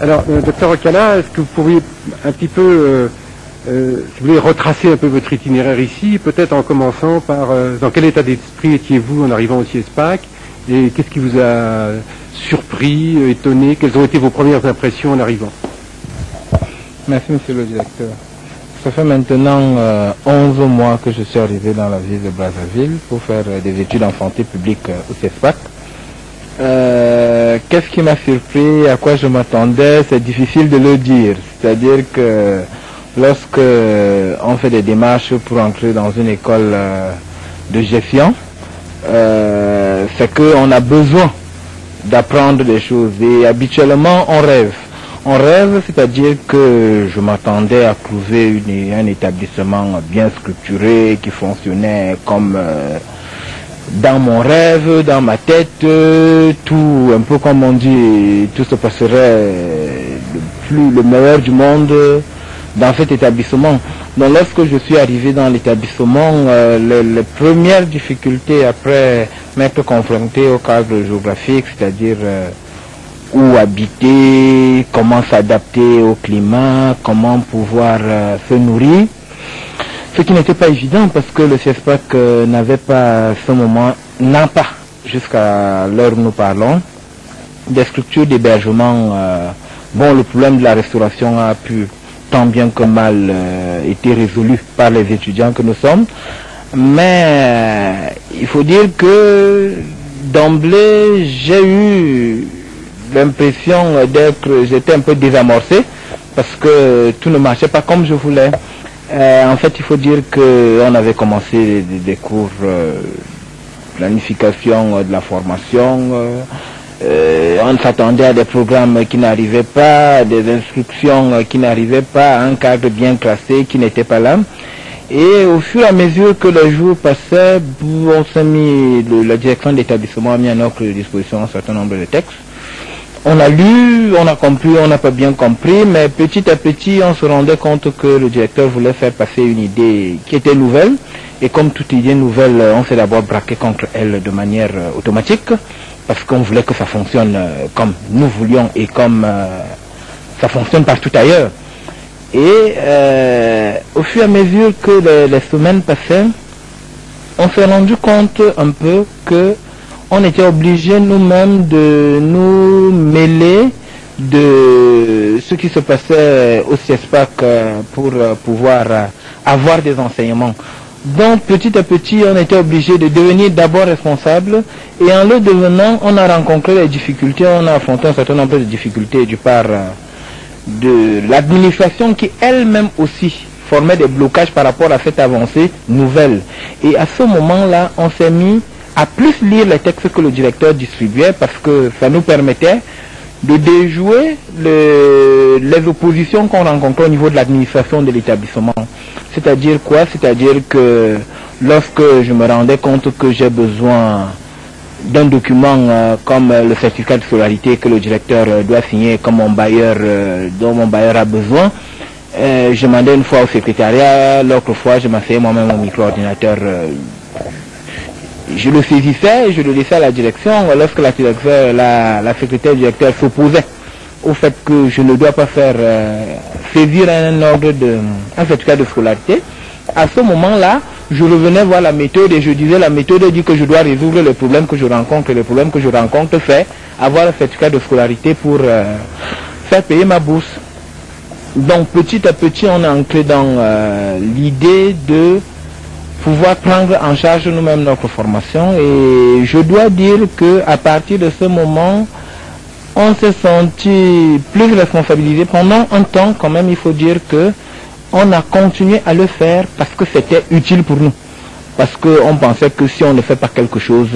Alors, docteur Ocala, est-ce que vous pourriez un petit peu, si vous voulez, retracer un peu votre itinéraire ici, peut-être en commençant par dans quel état d'esprit étiez-vous en arrivant au CIESPAC et qu'est-ce qui vous a surpris, étonné, quelles ont été vos premières impressions en arrivant? Merci, monsieur le directeur. Ça fait maintenant 11 mois que je suis arrivé dans la ville de Brazzaville pour faire des études en santé publique au CIESPAC. Qu'est-ce qui m'a surpris, à quoi je m'attendais, c'est difficile de le dire. C'est-à-dire que lorsque on fait des démarches pour entrer dans une école de gestion, c'est qu'on a besoin d'apprendre des choses. Et habituellement, on rêve. On rêve, c'est-à-dire que je m'attendais à trouver un établissement bien structuré, qui fonctionnait comme dans mon rêve, dans ma tête, tout, un peu comme on dit, tout se passerait le meilleur du monde dans cet établissement. Donc lorsque je suis arrivé dans l'établissement, les premières difficultés après m'être confronté au cadre géographique, c'est-à-dire où habiter, comment s'adapter au climat, comment pouvoir se nourrir. Ce qui n'était pas évident parce que le CIESPAC n'avait pas à ce moment, n'a pas jusqu'à l'heure où nous parlons, des structures d'hébergement. Bon, le problème de la restauration a pu tant bien que mal été résolu par les étudiants que nous sommes. Mais il faut dire que d'emblée, j'ai eu l'impression j'étais un peu désamorcé parce que tout ne marchait pas comme je voulais. En fait, il faut dire qu'on avait commencé des cours planification de la formation. On s'attendait à des programmes qui n'arrivaient pas, des instructions qui n'arrivaient pas, un cadre bien classé qui n'était pas là. Et au fur et à mesure que les jours passaient, on s'est mis, la direction d'établissement a mis à notre disposition un certain nombre de textes. On a lu, on a compris, on n'a pas bien compris, mais petit à petit, on se rendait compte que le directeur voulait faire passer une idée qui était nouvelle. Et comme toute idée nouvelle, on s'est d'abord braqué contre elle de manière automatique, parce qu'on voulait que ça fonctionne comme nous voulions et comme ça fonctionne partout ailleurs. Et au fur et à mesure que les semaines passaient, on s'est rendu compte un peu que on était obligé nous-mêmes de nous mêler de ce qui se passait au CIESPAC pour pouvoir avoir des enseignements. Donc petit à petit, on était obligé de devenir d'abord responsable et en le devenant, on a rencontré des difficultés, on a affronté un certain nombre de difficultés du part de l'administration qui elle-même aussi formait des blocages par rapport à cette avancée nouvelle. Et à ce moment-là, on s'est mis à plus lire les textes que le directeur distribuait parce que ça nous permettait de déjouer les oppositions qu'on rencontrait au niveau de l'administration de l'établissement. C'est-à-dire quoi? C'est-à-dire que lorsque je me rendais compte que j'ai besoin d'un document comme le certificat de scolarité que le directeur doit signer comme mon bailleur, dont mon bailleur a besoin, je demandais une fois au secrétariat, l'autre fois je m'asseyais moi-même au micro-ordinateur. Je le saisissais et je le laissais à la direction lorsque la secrétaire du directeur s'opposait au fait que je ne dois pas faire saisir un certificat de scolarité. À ce moment-là, je revenais voir la méthode et je disais la méthode dit que je dois résoudre les problèmes que je rencontre. Et le problème que je rencontre, c'est avoir un certificat de scolarité pour faire payer ma bourse. Donc petit à petit, on est entré dans l'idée de pouvoir prendre en charge nous-mêmes notre formation et je dois dire que à partir de ce moment, on s'est senti plus responsabilisé. Pendant un temps, quand même, il faut dire que on a continué à le faire parce que c'était utile pour nous. Parce qu'on pensait que si on ne fait pas quelque chose,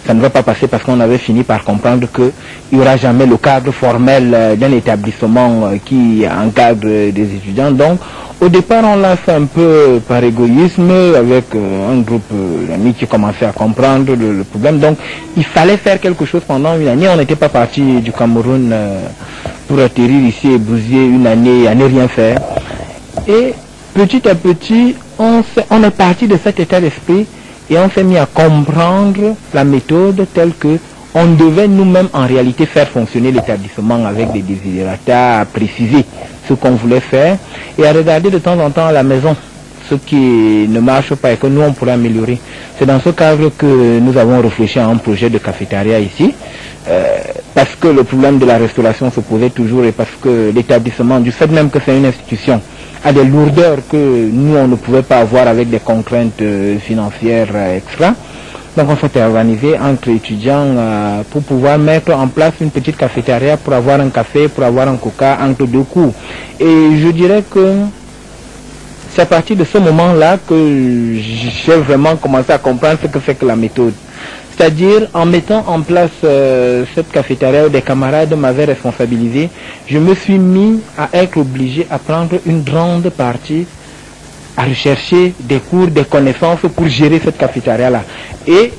ça ne va pas passer parce qu'on avait fini par comprendre qu'il n'y aura jamais le cadre formel d'un établissement qui encadre des étudiants. Donc, au départ, on l'a fait un peu par égoïsme avec un groupe d'amis qui commençait à comprendre le problème. Donc, il fallait faire quelque chose pendant une année. On n'était pas parti du Cameroun pour atterrir ici et bousiller une année à ne rien faire. Et petit à petit, on est parti de cet état d'esprit et on s'est mis à comprendre la méthode telle que on devait nous-mêmes en réalité faire fonctionner l'établissement avec des desiderata, à préciser ce qu'on voulait faire et à regarder de temps en temps à la maison ce qui ne marche pas et que nous on pourrait améliorer. C'est dans ce cadre que nous avons réfléchi à un projet de cafétéria ici, parce que le problème de la restauration se posait toujours et parce que l'établissement, du fait même que c'est une institution, a des lourdeurs que nous on ne pouvait pas avoir avec des contraintes financières extra. Donc on s'était organisé entre étudiants pour pouvoir mettre en place une petite cafétéria pour avoir un café, pour avoir un coca entre deux cours. Et je dirais que c'est à partir de ce moment-là que j'ai vraiment commencé à comprendre ce que c'est que la méthode. C'est-à-dire, en mettant en place cette cafétéria où des camarades m'avaient responsabilisé, je me suis mis à être obligé à prendre une grande partie, à rechercher des cours, des connaissances pour gérer cette cafétéria-là. Et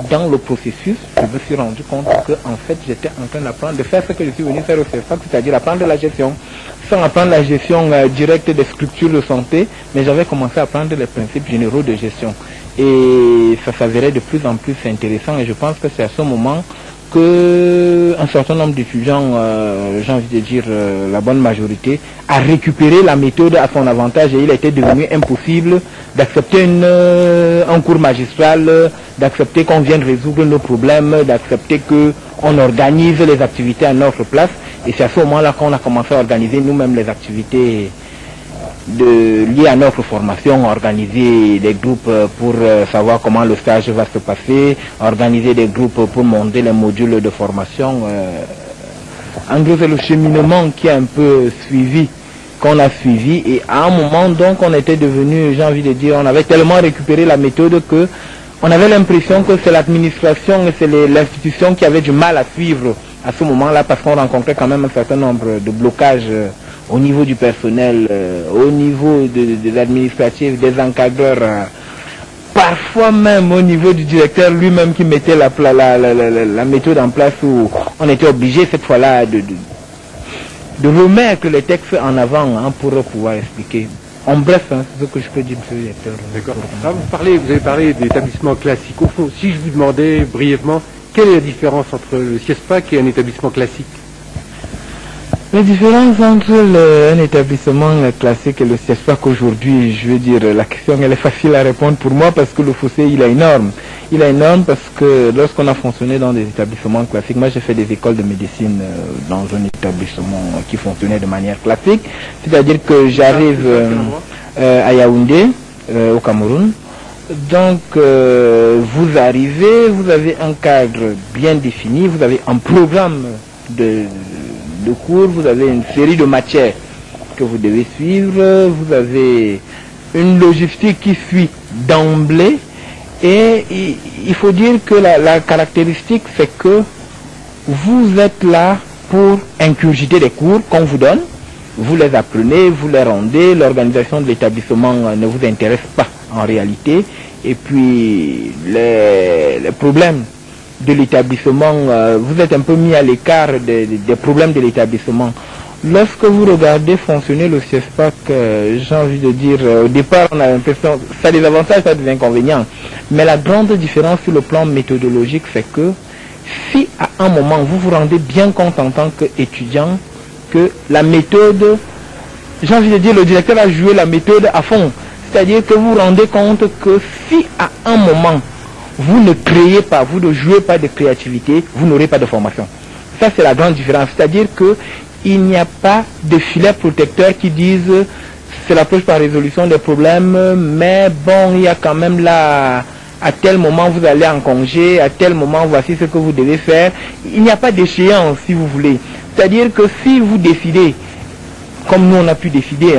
dans le processus, je me suis rendu compte que en fait, j'étais en train d'apprendre, de faire ce que je suis venu faire au CESPAC, c'est-à-dire apprendre la gestion. Sans apprendre la gestion directe des structures de santé, mais j'avais commencé à apprendre les principes généraux de gestion. Et ça s'avérait de plus en plus intéressant et je pense que c'est à ce moment que un certain nombre d'étudiants, j'ai envie de dire la bonne majorité, a récupéré la méthode à son avantage et il était devenu impossible d'accepter un cours magistral, d'accepter qu'on vienne résoudre nos problèmes, d'accepter qu'on organise les activités à notre place. Et c'est à ce moment-là qu'on a commencé à organiser nous-mêmes les activités liées à notre formation, organiser des groupes pour savoir comment le stage va se passer, organiser des groupes pour monter les modules de formation. En gros, c'est le cheminement qui est un peu suivi, qu'on a suivi. Et à un moment, donc, on était devenu, j'ai envie de dire, on avait tellement récupéré la méthode que on avait l'impression que c'est l'administration et c'est l'institution qui avait du mal à suivre à ce moment-là parce qu'on rencontrait quand même un certain nombre de blocages au niveau du personnel, au niveau de l'administratif, des encadreurs, parfois même au niveau du directeur lui-même qui mettait la méthode en place où on était obligé cette fois-là de remettre les textes en avant pour pouvoir expliquer. En bref, c'est ce que je peux dire, monsieur le directeur. D'accord. Vous avez parlé d'établissements classiques. Au fond, si je vous demandais brièvement, quelle est la différence entre le CIESPAC et un établissement classique? La différence entre un établissement classique et le CIESPAC aujourd'hui, je veux dire, la question elle est facile à répondre pour moi parce que le fossé il est énorme. Il est énorme parce que lorsqu'on a fonctionné dans des établissements classiques, moi j'ai fait des écoles de médecine dans un établissement qui fonctionnait de manière classique, c'est-à-dire que j'arrive à Yaoundé, au Cameroun. Donc vous arrivez, vous avez un cadre bien défini, vous avez un programme de cours, vous avez une série de matières que vous devez suivre, vous avez une logistique qui suit d'emblée et il faut dire que la caractéristique c'est que vous êtes là pour ingurgiter des cours qu'on vous donne, vous les apprenez, vous les rendez, l'organisation de l'établissement ne vous intéresse pas en réalité et puis les problèmes de l'établissement, vous êtes un peu mis à l'écart des problèmes de l'établissement. Lorsque vous regardez fonctionner le CIESPAC, j'ai envie de dire, au départ on a l'impression, ça a des avantages, ça a des inconvénients, mais la grande différence sur le plan méthodologique c'est que si à un moment vous vous rendez bien compte en tant qu'étudiant que la méthode, j'ai envie de dire, le directeur a joué la méthode à fond, c'est-à-dire que vous vous rendez compte que si à un moment vous ne créez pas, vous ne jouez pas de créativité, vous n'aurez pas de formation. Ça, c'est la grande différence. C'est-à-dire qu'il n'y a pas de filet protecteur qui disent c'est l'approche par résolution des problèmes, mais bon, il y a quand même là, à tel moment vous allez en congé, à tel moment voici ce que vous devez faire. Il n'y a pas d'échéance, si vous voulez. C'est-à-dire que si vous décidez, comme nous on a pu décider,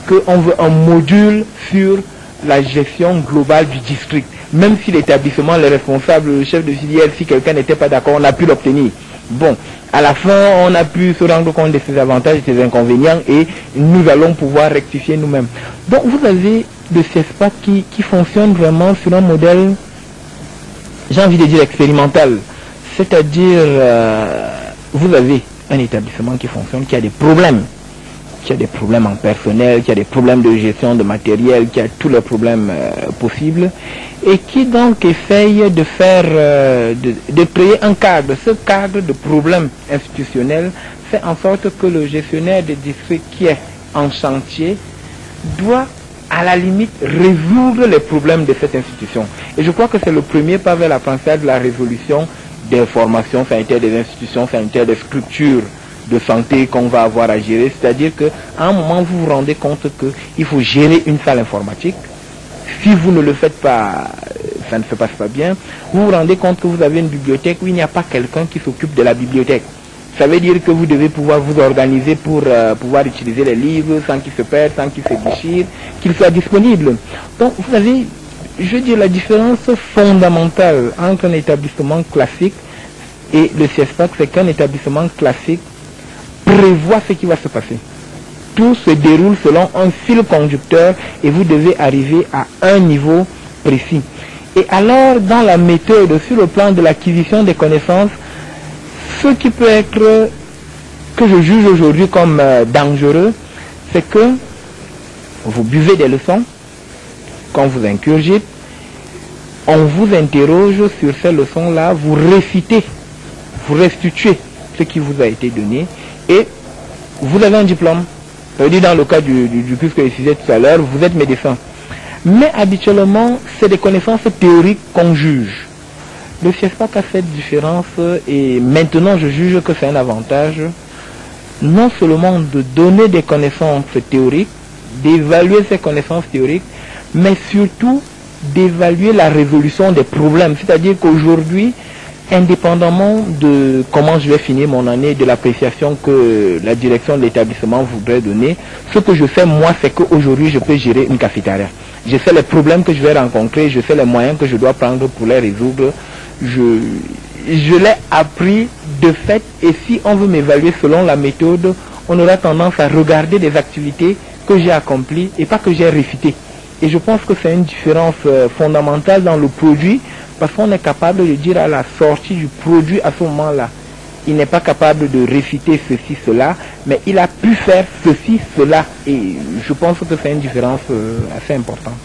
qu'on veut un module sur la gestion globale du district, même si l'établissement, les responsables, le chef de filière, si quelqu'un n'était pas d'accord, on a pu l'obtenir. Bon, à la fin, on a pu se rendre compte de ses avantages et ses inconvénients et nous allons pouvoir rectifier nous-mêmes. Donc vous avez le CIESPAC qui fonctionne vraiment sur un modèle, j'ai envie de dire expérimental. C'est-à-dire, vous avez un établissement qui fonctionne, qui a des problèmes, qui a des problèmes en personnel, qui a des problèmes de gestion de matériel, qui a tous les problèmes possibles, et qui donc essaye de faire, de créer un cadre. Ce cadre de problèmes institutionnels fait en sorte que le gestionnaire de district qui est en chantier doit à la limite résoudre les problèmes de cette institution. Et je crois que c'est le premier pas vers l'apprentissage de la résolution des formations sanitaires, des institutions sanitaires, des structures de santé qu'on va avoir à gérer. C'est-à-dire qu'à un moment, vous vous rendez compte qu'il faut gérer une salle informatique. Si vous ne le faites pas, ça ne se passe pas bien. Vous vous rendez compte que vous avez une bibliothèque où il n'y a pas quelqu'un qui s'occupe de la bibliothèque. Ça veut dire que vous devez pouvoir vous organiser pour pouvoir utiliser les livres sans qu'ils se perdent, sans qu'ils se déchirent, qu'ils soient disponibles. Donc, vous avez, je veux dire, la différence fondamentale entre un établissement classique et le CIESPAC, c'est qu'un établissement classique prévoit ce qui va se passer. Tout se déroule selon un fil conducteur et vous devez arriver à un niveau précis. Et alors, dans la méthode, sur le plan de l'acquisition des connaissances, ce qui peut être, que je juge aujourd'hui comme dangereux, c'est que vous buvez des leçons, quand vous incurgitez, on vous interroge sur ces leçons-là, vous récitez, vous restituez ce qui vous a été donné, et vous avez un diplôme. Ça veut dire dans le cas du cursus que je disais tout à l'heure, vous êtes médecin. Mais habituellement, c'est des connaissances théoriques qu'on juge. Le CIESPAC a cette différence et maintenant je juge que c'est un avantage non seulement de donner des connaissances théoriques, d'évaluer ces connaissances théoriques, mais surtout d'évaluer la résolution des problèmes. C'est-à-dire qu'aujourd'hui, indépendamment de comment je vais finir mon année, de l'appréciation que la direction de l'établissement voudrait donner, ce que je sais moi, c'est qu'aujourd'hui je peux gérer une cafétéria. Je sais les problèmes que je vais rencontrer, je sais les moyens que je dois prendre pour les résoudre. Je l'ai appris de fait, et si on veut m'évaluer selon la méthode, on aura tendance à regarder des activités que j'ai accomplies et pas que j'ai réfutées. Et je pense que c'est une différence fondamentale dans le produit, parce qu'on est capable de dire à la sortie du produit à ce moment-là, il n'est pas capable de réfuter ceci, cela, mais il a pu faire ceci, cela. Et je pense que c'est une différence assez importante.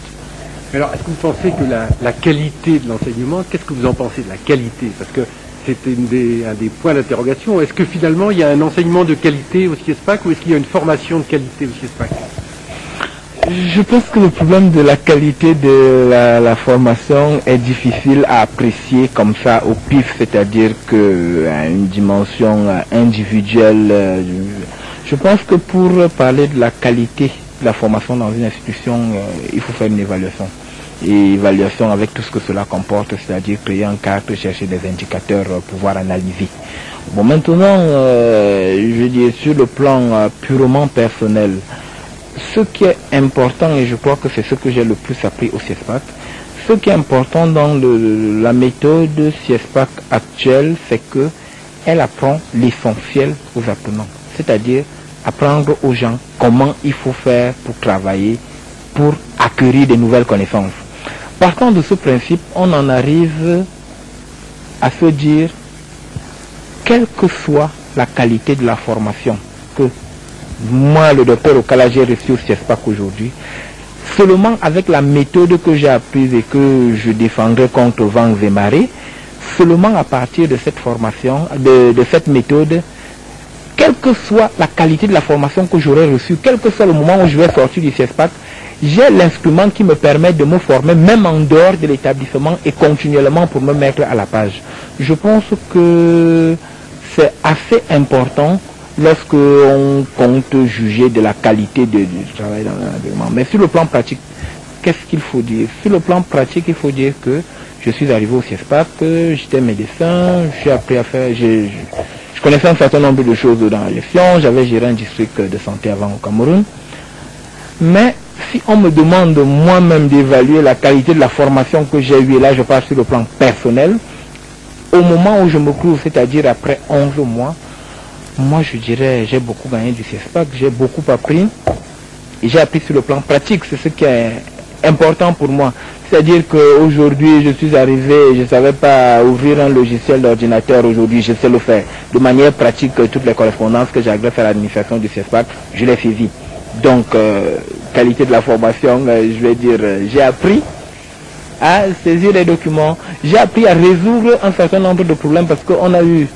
Alors, est-ce que vous pensez que la qualité de l'enseignement, qu'est-ce que vous en pensez de la qualité? Parce que c'était un des points d'interrogation. Est-ce que finalement, il y a un enseignement de qualité au CIESPAC ou est-ce qu'il y a une formation de qualité au CIESPAC? Je pense que le problème de la qualité de la formation est difficile à apprécier comme ça au pif, c'est-à-dire qu'à une dimension individuelle. Je pense que pour parler de la qualité de la formation dans une institution, il faut faire une évaluation. Et évaluation avec tout ce que cela comporte, c'est-à-dire créer un cadre, chercher des indicateurs, pouvoir analyser. Bon, maintenant, je dis sur le plan purement personnel, ce qui est important, et je crois que c'est ce que j'ai le plus appris au CIESPAC, ce qui est important dans la méthode CIESPAC actuelle, c'est qu'elle apprend l'essentiel aux apprenants. C'est-à-dire apprendre aux gens comment il faut faire pour travailler, pour acquérir de nouvelles connaissances. Partant de ce principe, on en arrive à se dire, quelle que soit la qualité de la formation que moi, le docteur Okala, j'ai reçu au CIESPAC aujourd'hui, seulement avec la méthode que j'ai apprise et que je défendrai contre vents et marées, seulement à partir de cette formation, de cette méthode, quelle que soit la qualité de la formation que j'aurai reçue, quel que soit le moment où je vais sortir du CIESPAC, j'ai l'instrument qui me permet de me former, même en dehors de l'établissement et continuellement pour me mettre à la page. Je pense que c'est assez important lorsque on compte juger de la qualité du travail dans l'environnement. Mais sur le plan pratique, qu'est-ce qu'il faut dire? Sur le plan pratique, il faut dire que je suis arrivé au CIESPAC, j'étais médecin, j'ai appris à faire, je connaissais un certain nombre de choses dans la gestion, j'avais géré un district de santé avant au Cameroun. Mais si on me demande moi-même d'évaluer la qualité de la formation que j'ai eue, et là je parle sur le plan personnel, au moment où je me trouve, c'est-à-dire après 11 mois, moi je dirais j'ai beaucoup gagné du CIESPAC, j'ai beaucoup appris, et j'ai appris sur le plan pratique, c'est ce qui est important pour moi. C'est-à-dire qu'aujourd'hui, je suis arrivé, je ne savais pas ouvrir un logiciel d'ordinateur. Aujourd'hui, je sais le faire. De manière pratique, toutes les correspondances que j'adresse à l'administration du CESPAC, je les saisis. Donc, qualité de la formation, je vais dire, j'ai appris à saisir les documents. J'ai appris à résoudre un certain nombre de problèmes parce qu'on a eu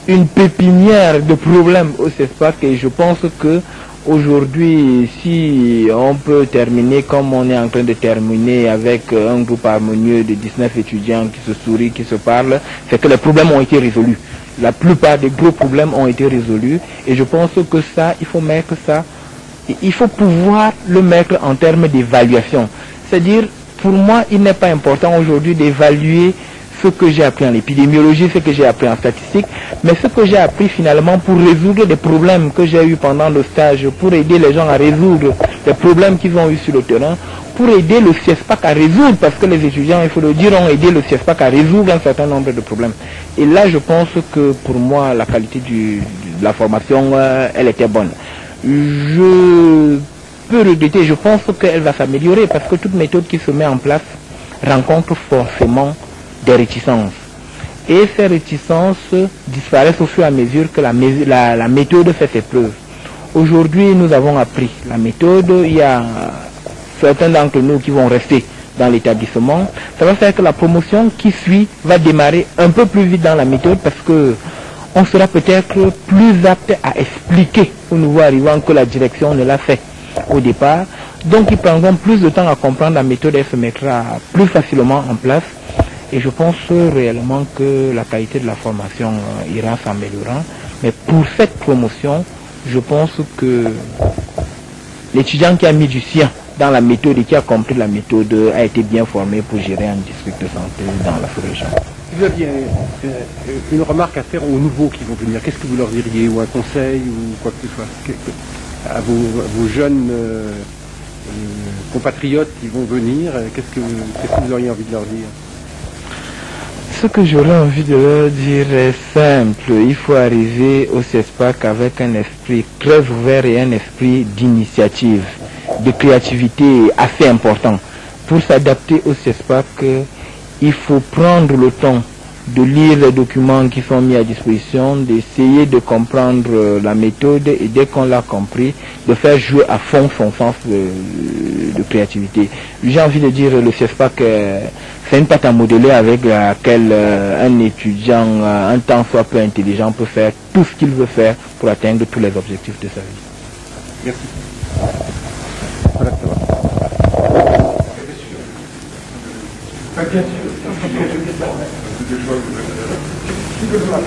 une pépinière de problèmes au CESPAC et je pense que aujourd'hui, si on peut terminer comme on est en train de terminer avec un groupe harmonieux de 19 étudiants qui se sourient, qui se parlent, c'est que les problèmes ont été résolus. La plupart des gros problèmes ont été résolus et je pense que ça, il faut mettre ça, il faut pouvoir le mettre en termes d'évaluation. C'est-à-dire, pour moi, il n'est pas important aujourd'hui d'évaluer ce que j'ai appris en épidémiologie, ce que j'ai appris en statistique, mais ce que j'ai appris finalement pour résoudre des problèmes que j'ai eu pendant le stage, pour aider les gens à résoudre les problèmes qu'ils ont eu sur le terrain, pour aider le CESPAC à résoudre, parce que les étudiants, il faut le dire, ont aidé le CESPAC à résoudre un certain nombre de problèmes. Et là, je pense que pour moi, la qualité de la formation, elle était bonne. Je peux regretter, je pense qu'elle va s'améliorer, parce que toute méthode qui se met en place rencontre forcément des réticences. Et ces réticences disparaissent au fur et à mesure que la méthode fait ses preuves. Aujourd'hui, nous avons appris la méthode. Il y a certains d'entre nous qui vont rester dans l'établissement. Ça va faire que la promotion qui suit va démarrer un peu plus vite dans la méthode parce que on sera peut-être plus apte à expliquer au nouveau arrivant que la direction ne l'a fait au départ. Donc, ils prendront plus de temps à comprendre la méthode et se mettra plus facilement en place. Et je pense réellement que la qualité de la formation ira s'améliorant. Mais pour cette promotion, je pense que l'étudiant qui a mis du sien dans la méthode et qui a compris la méthode a été bien formé pour gérer un district de santé dans la sous-région. Si vous aviez une remarque à faire aux nouveaux qui vont venir, qu'est-ce que vous leur diriez, ou un conseil, ou quoi que ce soit, à vos jeunes compatriotes qui vont venir, qu'est-ce que vous auriez envie de leur dire? Ce que j'aurais envie de leur dire est simple. Il faut arriver au CESPAC avec un esprit très ouvert et un esprit d'initiative, de créativité assez important. Pour s'adapter au CESPAC, il faut prendre le temps de lire les documents qui sont mis à disposition, d'essayer de comprendre la méthode et dès qu'on l'a compris, de faire jouer à fond son sens de créativité. J'ai envie de dire le CESPAC, c'est une pâte à modeler avec laquelle un étudiant, un tant soit peu intelligent, peut faire tout ce qu'il veut faire pour atteindre tous les objectifs de sa vie. Merci. Voilà, ça va. Bien sûr.